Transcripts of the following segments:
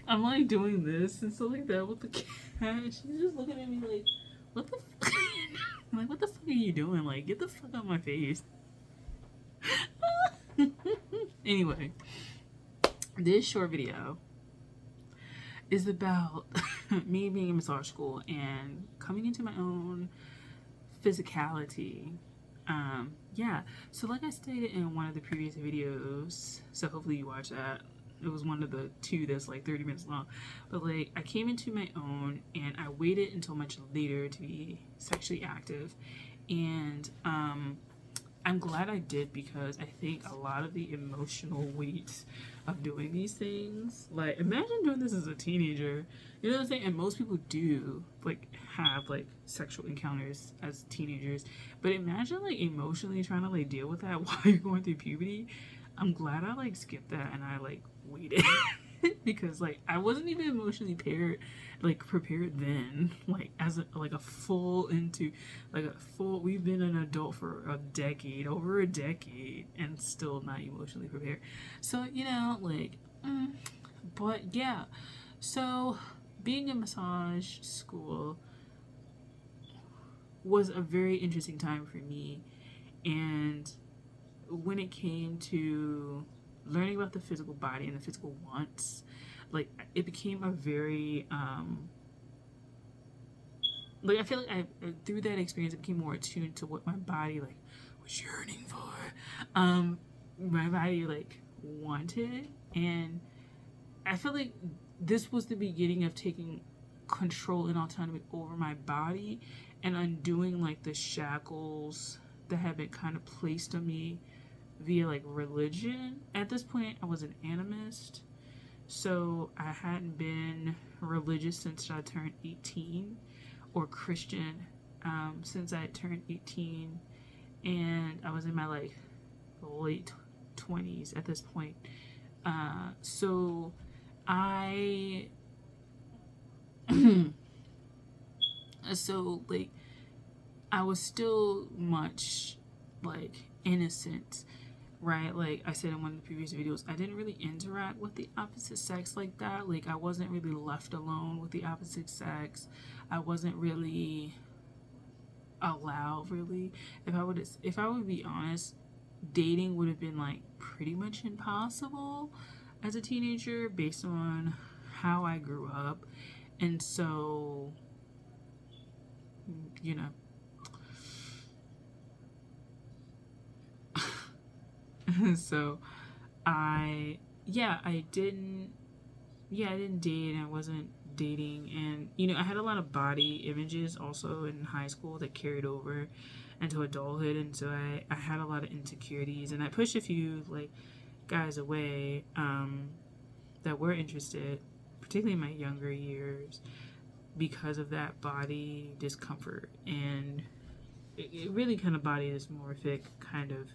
I'm like doing this and stuff like that with the cat. She's just looking at me like, what the fuck? I'm like, what the fuck are you doing? Like, get the fuck out of my face. Anyway, this short video is about me being in massage school and coming into my own physicality. Yeah, so like I stated in one of the previous videos, so hopefully you watch that. It was one of the two that's like 30 minutes long. But like, I came into my own and I waited until much later to be sexually active. And I'm glad I did, because I think a lot of the emotional weight of doing these things, like imagine doing this as a teenager, you know what I'm saying? And most people do like have like sexual encounters as teenagers, but imagine like emotionally trying to like deal with that while you're going through puberty. I'm glad I like skipped that and I like waited because like I wasn't even emotionally prepared then, like as a full into like a full, we've been an adult for a decade, over a decade, and still not emotionally prepared. So you know, like but yeah, so being in massage school was a very interesting time for me. And when it came to learning about the physical body and the physical wants, like it became a very like I feel like I through that experience I became more attuned to what my body like was yearning for. My body like wanted, and I feel like this was the beginning of taking control and autonomy over my body and undoing like the shackles that had been kind of placed on me via like religion. At this point, I was an animist, so I hadn't been religious since I turned 18, or Christian since I turned 18, and I was in my like late 20s at this point. So I so like I was still much like innocent, right? Like I said in one of the previous videos, I didn't really interact with the opposite sex like that. Like I wasn't really left alone with the opposite sex. I wasn't really allowed, really. If I would be honest, dating would have been like pretty much impossible as a teenager based on how I grew up. And so, you know, so I didn't date, and I wasn't dating. And you know, I had a lot of body images also in high school that carried over into adulthood, and so I had a lot of insecurities, and I pushed a few like guys away that were interested, particularly in my younger years, because of that body discomfort. And it really kind of body dysmorphic kind of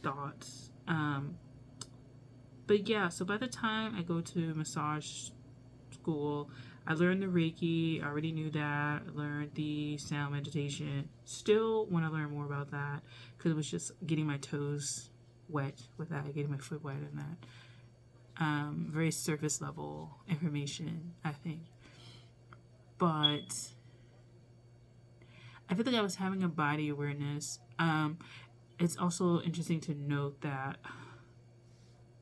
thoughts. But yeah, so by the time I go to massage school, I learned the Reiki. I already knew that. I learned the sound meditation. Still want to learn more about that, because it was just getting my toes wet with that, getting my foot wet in that. Very surface level information, I think. But I feel like I was having a body awareness. It's also interesting to note that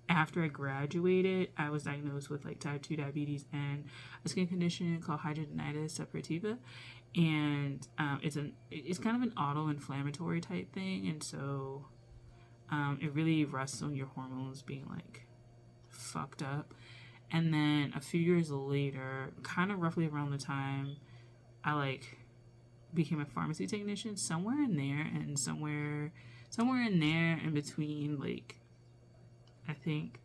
after I graduated, I was diagnosed with like type 2 diabetes and a skin condition called hidradenitis suppurativa. And it's kind of an auto-inflammatory type thing. And so it really rests on your hormones being like fucked up. And then a few years later, kind of roughly around the time I like became a pharmacy technician, somewhere in there, and somewhere in there in between, like I think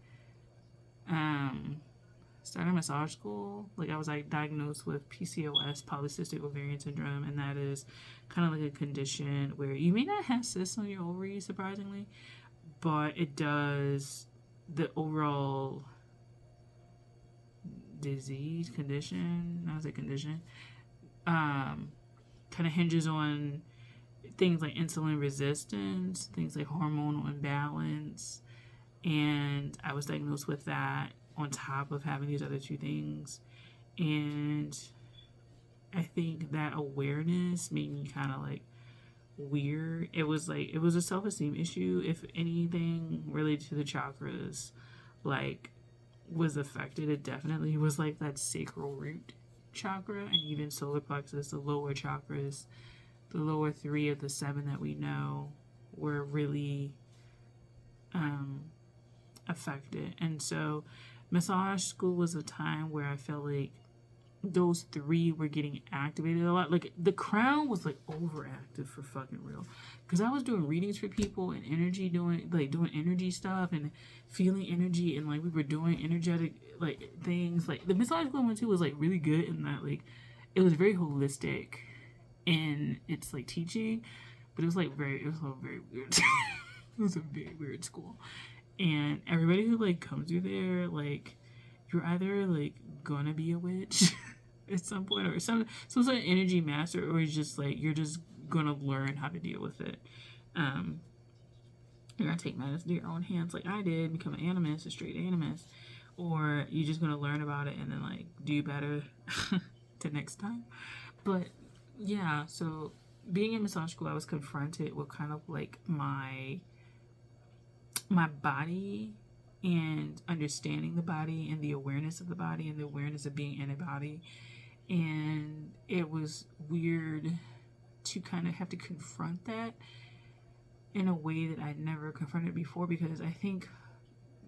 starting massage school, like I was like diagnosed with PCOS, polycystic ovarian syndrome, and that is kind of like a condition where you may not have cysts on your ovaries, surprisingly, but it does, the overall disease condition, I was a condition, kind of hinges on things like insulin resistance, things like hormonal imbalance, and I was diagnosed with that. on top of having these other two things. And I think that awareness made me kind of like weird. It was a self-esteem issue, if anything related to the chakras like was affected. It definitely was like that sacral root chakra, and even solar plexus, the lower chakras, the lower 3 of the 7 that we know, were really affected. And so massage school was a time where I felt like those 3 were getting activated a lot. Like the crown was like overactive for fucking real, because I was doing readings for people and doing energy stuff and feeling energy, and like we were doing energetic like things. Like the massage school one too was like really good in that like it was very holistic in its like teaching, but it was like very weird. It was a very weird school, and everybody who like comes through there, like you're either like gonna be a witch at some point, or some sort of energy master, or you're just gonna learn how to deal with it. You're gonna take matters into your own hands, like I did, become an animist, a straight animist, or you're just gonna learn about it and then like do better the next time. But yeah, so being in massage school, I was confronted with kind of like my body, and understanding the body, and the awareness of the body, and the awareness of being in a body. And it was weird to kind of have to confront that in a way that I'd never confronted before, because I think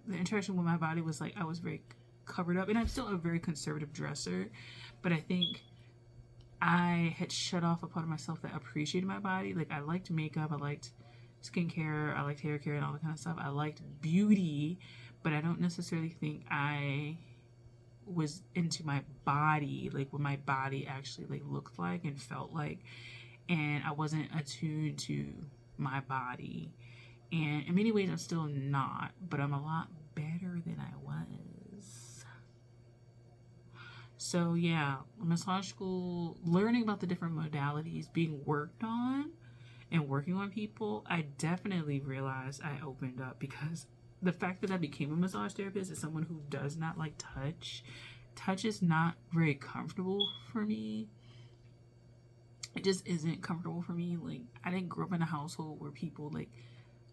the interaction with my body was like I was very covered up, and I'm still a very conservative dresser, but I think I had shut off a part of myself that appreciated my body. Like I liked makeup, I liked skincare, I liked hair care and all that kind of stuff. I liked beauty, but I don't necessarily think I was into my body, like what my body actually like looked like and felt like, and I wasn't attuned to my body. And in many ways I'm still not, but I'm a lot better than I was. So yeah, massage school, learning about the different modalities being worked on and working on people, I definitely realized I opened up, because the fact that I became a massage therapist as someone who does not like touch is not very comfortable for me. It just isn't comfortable for me. Like I didn't grow up in a household where people like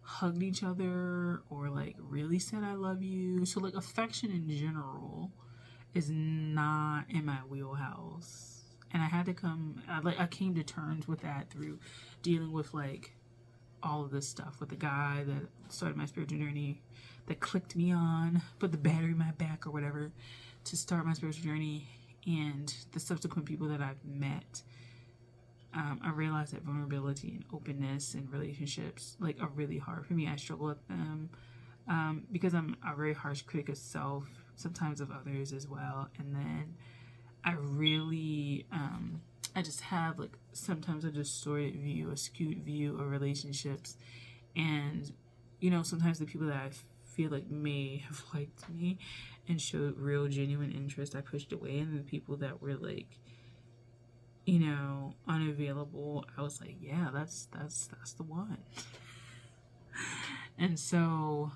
hugged each other or like really said I love you. So like affection in general is not in my wheelhouse. And I had to I came to terms with that through dealing with like all of this stuff with the guy that started my spiritual journey, that clicked me on, put the battery in my back or whatever to start my spiritual journey, and the subsequent people that I've met. I realized that vulnerability and openness and relationships like are really hard for me. I struggle with them because I'm a very harsh critic of self, sometimes of others as well. And then I really, I just have like sometimes a distorted view, a skewed view of relationships. And, you know, sometimes the people that I feel like may have liked me and showed real genuine interest, I pushed away. And the people that were like, you know, unavailable, I was like, yeah, that's the one. And so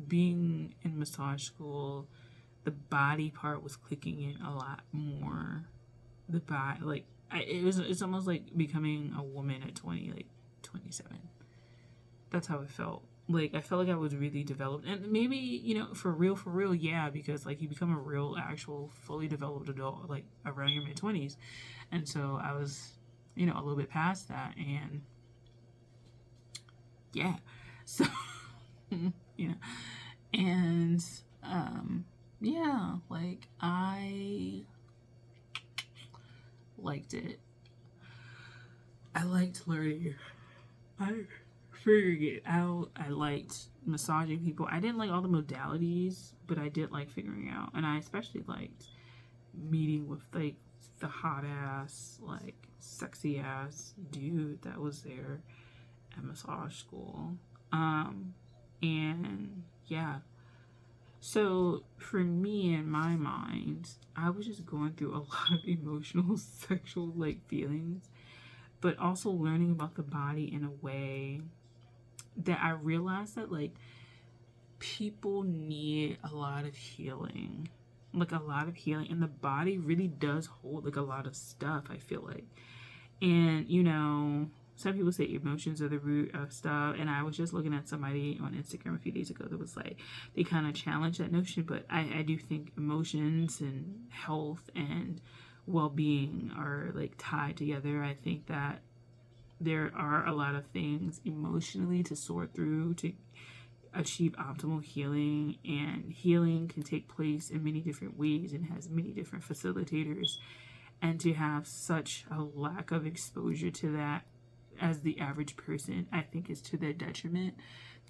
being in massage school, the body part was clicking in a lot more. The body, like, it's almost like becoming a woman at 20, like 27. That's how it felt. Like, I felt like I was really developed. And maybe, you know, for real, yeah, because, like, you become a real, actual, fully developed adult, like, around your mid-20s. And so I was, you know, a little bit past that. And, yeah. So, you know. And, yeah, like, I liked it. I liked learning. I figuring it out. I liked massaging people. I didn't like all the modalities, but I did like figuring out. And I especially liked meeting with like the hot ass, like sexy ass dude that was there at massage school. And yeah. So for me, in my mind, I was just going through a lot of emotional, sexual like feelings, but also learning about the body in a way that I realized that like people need a lot of healing, like a lot of healing, and the body really does hold like a lot of stuff, I feel like. And you know, some people say emotions are the root of stuff, and I was just looking at somebody on Instagram a few days ago that was like, they kind of challenged that notion, but I do think emotions and health and well-being are like tied together. I think that there are a lot of things emotionally to sort through to achieve optimal healing, and healing can take place in many different ways and has many different facilitators, and to have such a lack of exposure to that as the average person, I think is to their detriment.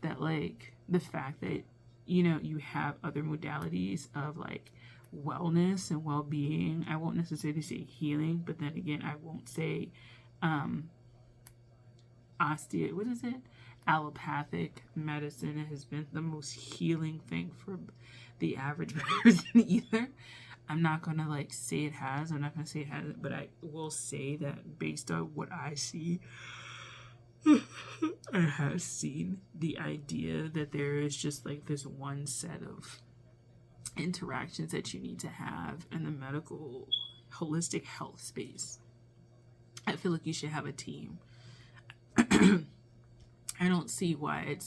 That like the fact that, you know, you have other modalities of like wellness and well-being, I won't necessarily say healing, but then again I won't say what is it, allopathic medicine has been the most healing thing for the average person either. I'm not gonna like say it has, I'm not gonna say it hasn't, but I will say that based on what I see, I have seen the idea that there is just like this one set of interactions that you need to have in the medical holistic health space. I feel like you should have a team. I don't see why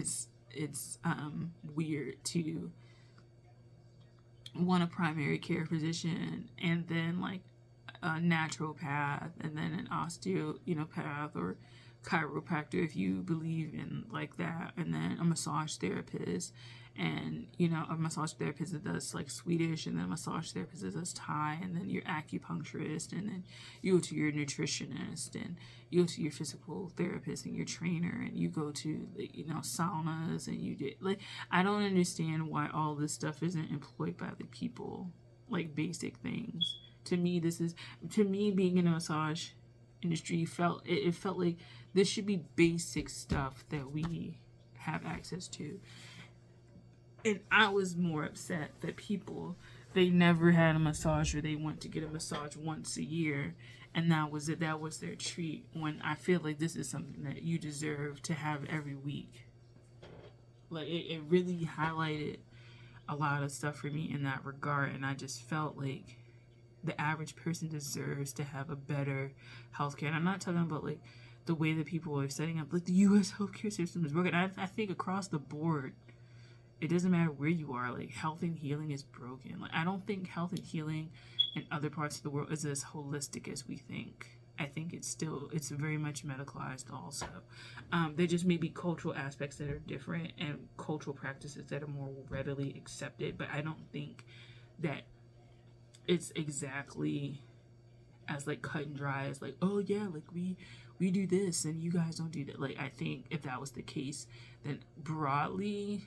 it's weird to want a primary care physician and then like a naturopath and then an osteopath or chiropractor if you believe in like that, and then a massage therapist, and you know, a massage therapist that does like Swedish, and then a massage therapist that does Thai, and then your acupuncturist, and then you go to your nutritionist, and you go to your physical therapist and your trainer, and you go to you know, saunas, and you did like, I don't understand why all this stuff isn't employed by the people, like basic things. To me, being in a massage industry, it felt like this should be basic stuff that we have access to. And I was more upset that people, they never had a massage, or they went to get a massage once a year, and that was it, that was their treat, when I feel like this is something that you deserve to have every week. Like it really highlighted a lot of stuff for me in that regard, and I just felt like the average person deserves to have a better healthcare. And I'm not talking about like the way that people are setting up like the U.S. healthcare system is broken. I think across the board, it doesn't matter where you are, like health and healing is broken. Like I don't think health and healing in other parts of the world is as holistic as we think. I think it's very much medicalized also. There just may be cultural aspects that are different and cultural practices that are more readily accepted, but I don't think that it's exactly as like cut and dry as like, oh yeah, like we do this and you guys don't do that. Like I think if that was the case, then broadly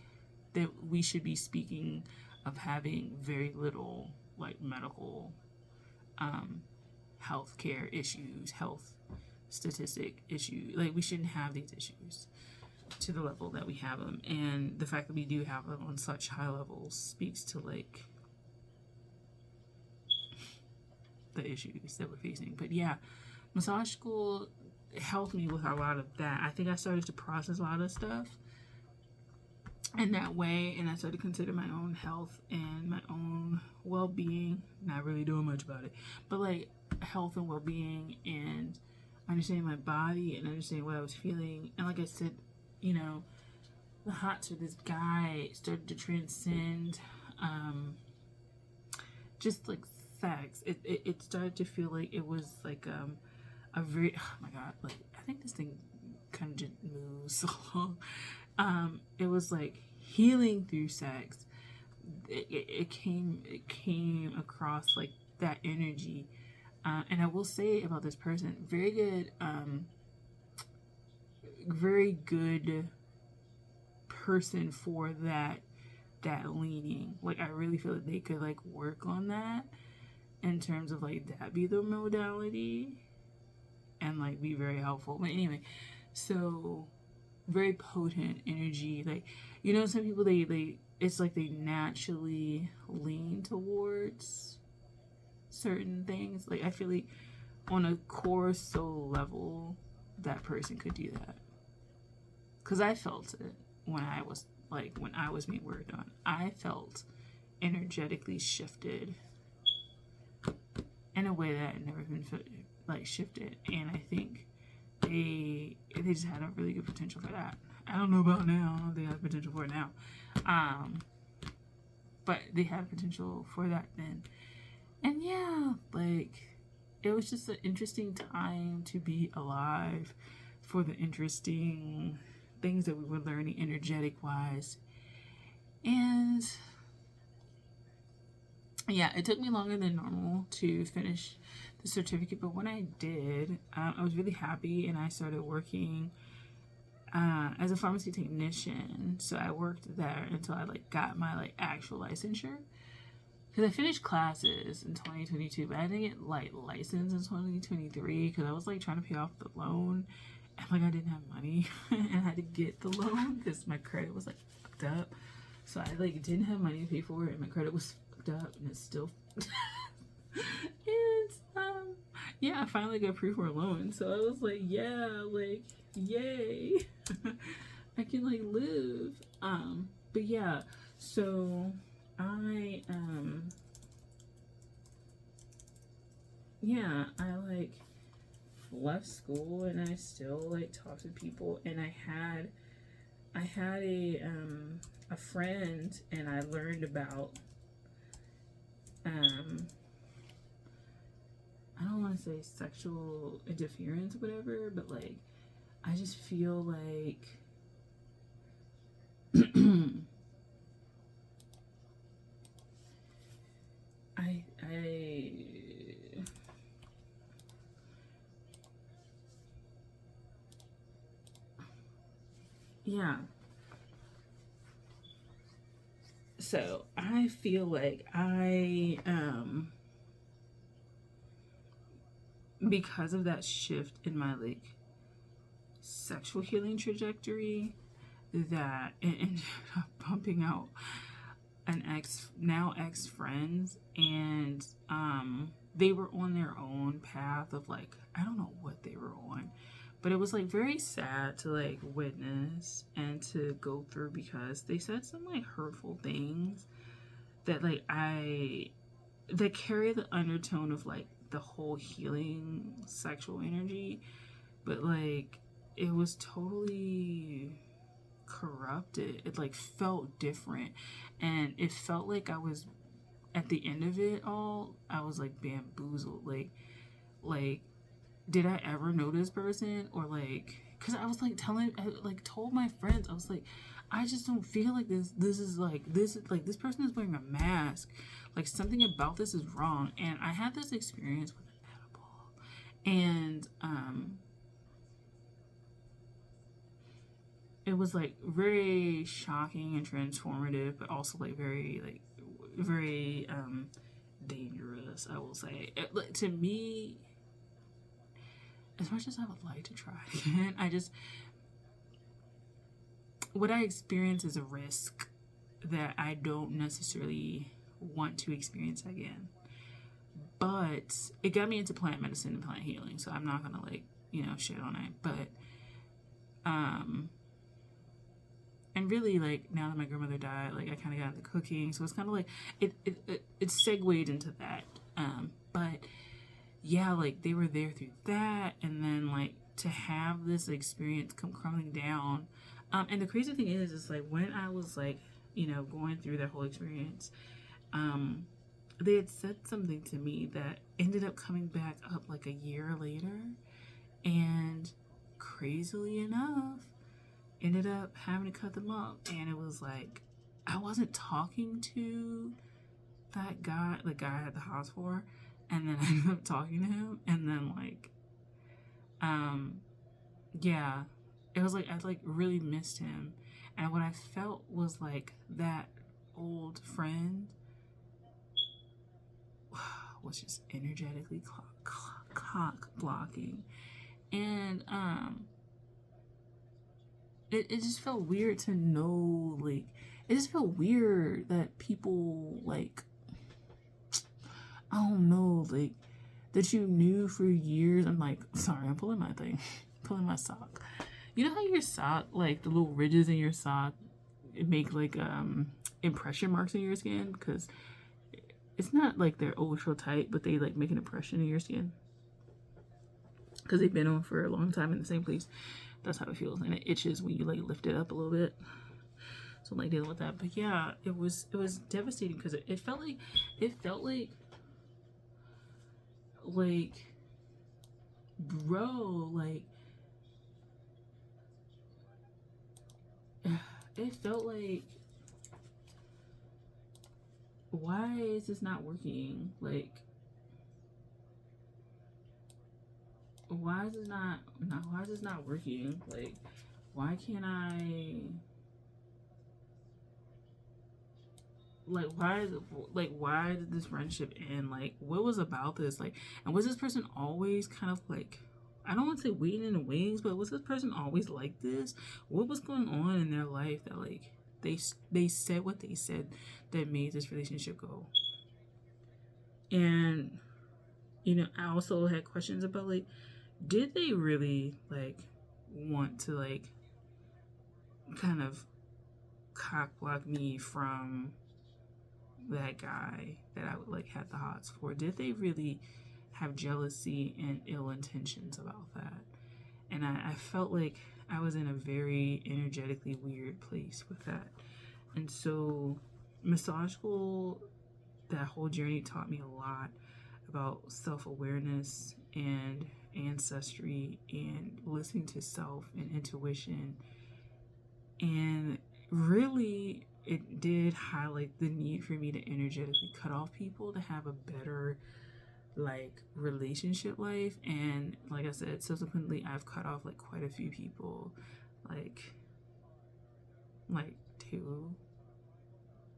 that we should be speaking of having very little like medical healthcare issues, health statistic issue. Like we shouldn't have these issues to the level that we have them, and the fact that we do have them on such high levels speaks to like the issues that we're facing. But yeah, massage school helped me with a lot of that. I think I started to process a lot of stuff in that way, and I started to consider my own health and my own well-being. Not really doing much about it, but like health and well-being, and understanding my body and understanding what I was feeling. And like I said, you know, the hots for this guy started to transcend just like sex. It started to feel like it was like a very, oh my god, like I think this thing kind of just moves along. It was like healing through sex. It came across like that energy, and I will say about this person, very good person for that leaning. Like I really feel like they could like work on that in terms of like that be the modality and like be very helpful. But anyway, so very potent energy. Like, you know, some people they it's like they naturally lean towards certain things. Like I feel like on a core soul level that person could do that, because I felt it when I was like when I was being worked on, I felt energetically shifted in a way that had never been like shifted, and I think they just had a really good potential for that. I don't know about now. I don't know if they have potential for it now, but they had potential for that then. And yeah, like it was just an interesting time to be alive for the interesting things that we were learning energetic wise. And yeah, it took me longer than normal to finish the certificate, but when I did, I was really happy, and I started working as a pharmacy technician. So I worked there until I like got my like actual licensure. Because I finished classes in 2022, but I didn't get like licensed in 2023 because I was like trying to pay off the loan, and like I didn't have money, and I had to get the loan because my credit was like fucked up. So I like didn't have money to pay for it, and my credit was fucked up, and it's still. And yeah, I finally got approved for a loan, so I was like, yeah, like yay, I can like live. But yeah, so I yeah, I like left school, and I still like talked to people, and I had a friend, and I learned about I don't want to say sexual interference or whatever, but like I just feel like I yeah. So I feel like because of that shift in my like sexual healing trajectory, that it ended up bumping out an ex friends, and they were on their own path of like I don't know what they were on, but it was like very sad to like witness and to go through, because they said some like hurtful things that like that carry the undertone of like the whole healing sexual energy, but like it was totally corrupted. It like felt different, and it felt like I was at the end of it all, I was like bamboozled. Like did I ever know this person? Or like, because I was like told my friends, I was like, I just don't feel like this is like this person is wearing a mask, like something about this is wrong. And I had this experience with an edible, and it was like very shocking and transformative, but also like very dangerous, I will say. Like, to me, as much as I would like to try again, what I experience is a risk that I don't necessarily want to experience again. But it got me into plant medicine and plant healing, so I'm not gonna like, shit on it. But and really, like, now that my grandmother died, like I kind of got into cooking, so it's kind of like it segued into that. But yeah, like they were there through that, and then like to have this experience come crumbling down. And the crazy thing is like when I was like, going through that whole experience, they had said something to me that ended up coming back up like a year later, and crazily enough, ended up having to cut them up. And it was like I wasn't talking to that guy, the guy I had the house for, and then I ended up talking to him, and then like yeah, it was like I like really missed him. And what I felt was like that old friend was just energetically clock blocking. And it just felt weird to know, like, it just felt weird that people, like, I don't know, like, that you knew for years. I'm like, sorry, I'm pulling my thing, pulling my sock. You know how your sock, like, the little ridges in your sock make like impression marks in your skin, because it's not like they're ultra tight, but they like make an impression in your skin because they've been on for a long time in the same place. That's how it feels, and it itches when you like lift it up a little bit. So I'm like dealing with that. But yeah, it was devastating because it felt like bro, like it felt like, why is this not working? Like, why is this not working? Like, why can't I, like, why did this friendship end? Like, what was about this? Like, and was this person always kind of like, I don't want to say waiting in the wings, but was this person always like this? What was going on in their life that like they said what they said that made this relationship go? And you know, I also had questions about like, did they really like want to like kind of cock block me from that guy that I would like had the hots for? Did they really have jealousy and ill intentions about that? And I felt like I was in a very energetically weird place with that. And so massage school, that whole journey taught me a lot about self-awareness and ancestry and listening to self and intuition. And really, it did highlight the need for me to energetically cut off people to have a better like relationship life. And like I said, subsequently I've cut off like quite a few people, like two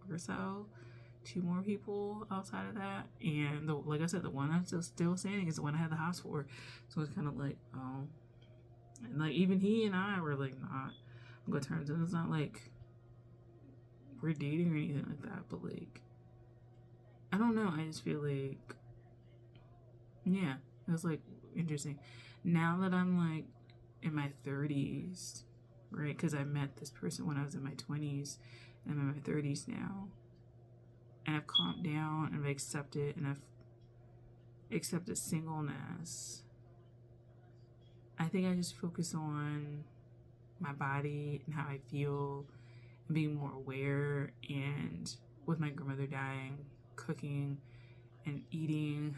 or so, two more people outside of that. And like I said, the one I'm still standing is the one I had the house for. So it's kind of like, oh, and like even he and I were like not on good terms, and it's not like we're dating or anything like that, but like, I don't know, I just feel like, yeah, it was like interesting. Now that I'm like in my 30s, right? Because I met this person when I was in my 20s, and I'm in my 30s now, and I've calmed down and I've accepted, and I've accepted singleness. I think I just focus on my body and how I feel and being more aware. And with my grandmother dying, cooking and eating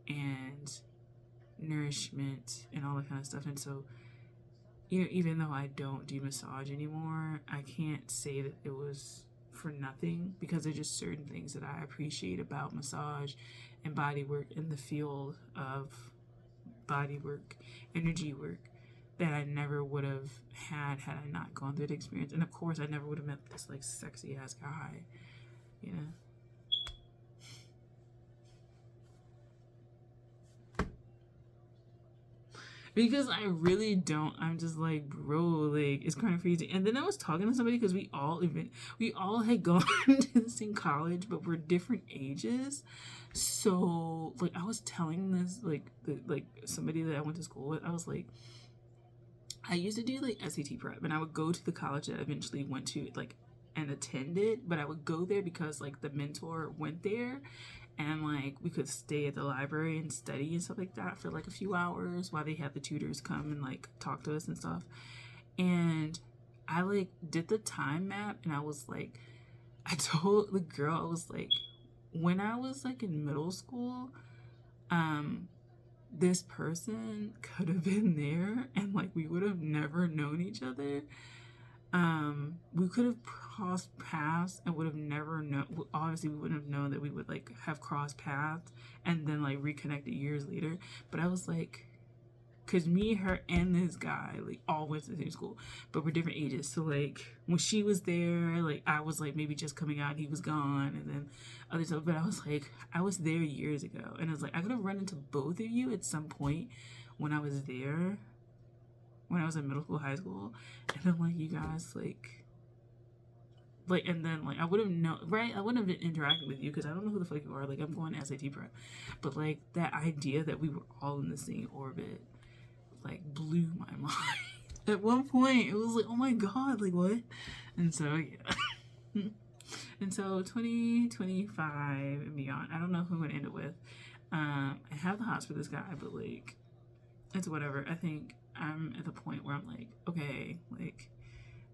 and nourishment and all that kind of stuff. And so, you know, even though I don't do massage anymore, I can't say that it was for nothing, because there's just certain things that I appreciate about massage and body work in the field of body work, energy work, that I never would have had I not gone through the experience. And of course, I never would have met this like sexy ass guy, you know. Because I really don't. I'm just like, bro, like it's kind of crazy. And then I was talking to somebody, because we all had gone to the same college, but we're different ages. So like I was telling this like somebody that I went to school with, I was like, I used to do like SAT prep, and I would go to the college that I eventually went to like and attended, but I would go there because like the mentor went there, and like we could stay at the library and study and stuff like that for like a few hours while they had the tutors come and like talk to us and stuff. And I like did the time map, and I was like, I told the girl, I was like, when I was like in middle school, this person could have been there, and like we would have never known each other. We could have crossed paths and would have never known. Obviously, we wouldn't have known that we would like have crossed paths and then like reconnected years later. But I was like, because me, her, and this guy like all went to the same school, but we're different ages. So like when she was there, like I was like maybe just coming out, he was gone, and then other stuff. But I was like, I was there years ago, and I was like, I could have run into both of you at some point when I was there, when I was in middle school, high school, and then like you guys like, and then like I would have known, right? I wouldn't have been interacting with you because I don't know who the fuck you are. Like I'm going to SAT prep, but like that idea that we were all in the same orbit like blew my mind. At one point, it was like, oh my god, like what? And so, yeah. And so 2025 and beyond, I don't know who I'm going to end it with. I have the hots for this guy, but like, it's whatever. I think I'm at the point where I'm like, okay, like,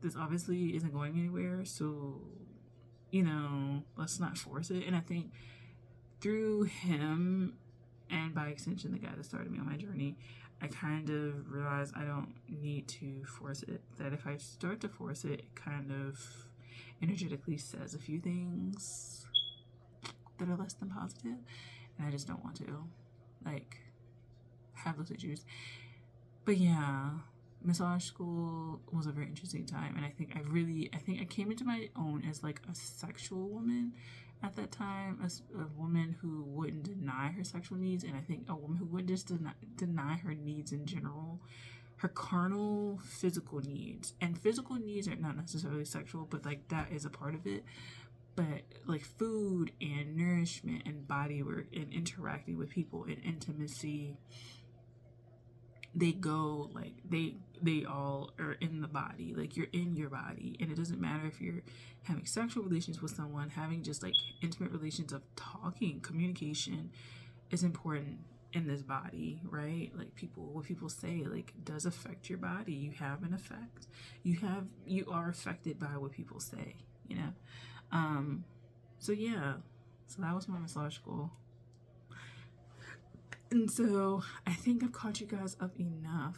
this obviously isn't going anywhere, so, let's not force it. And I think through him, and by extension, the guy that started me on my journey, I kind of realized I don't need to force it. That if I start to force it, it kind of energetically says a few things that are less than positive, and I just don't want to, like, have those issues. But yeah, massage school was a very interesting time, and I think I came into my own as like a sexual woman at that time, as a woman who wouldn't deny her sexual needs, and I think a woman who wouldn't just deny her needs in general, her carnal physical needs. And physical needs are not necessarily sexual, but like that is a part of it. But like food and nourishment and body work and interacting with people and intimacy, they go like they all are in the body. Like, you're in your body, and it doesn't matter if you're having sexual relations with someone, having just like intimate relations of talking, communication is important in this body, right? Like, what people say, like, does affect your body. You have an effect. You are affected by what people say, so yeah, so that was my massage school. And so I think I've caught you guys up enough,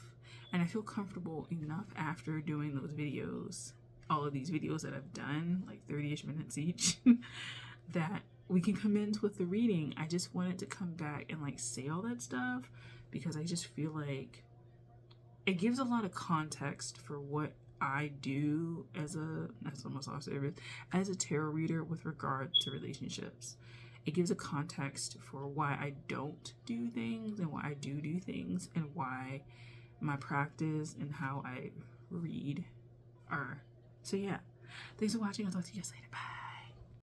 and I feel comfortable enough after doing those videos, all of these videos that I've done, like 30-ish minutes each, that we can commence with the reading. I just wanted to come back and like say all that stuff because I just feel like it gives a lot of context for what I do as a massage therapist, as a tarot reader with regard to relationships. It gives a context for why I don't do things and why I do things, and why my practice and how I read are. So yeah, thanks for watching. I'll talk to you guys later. Bye.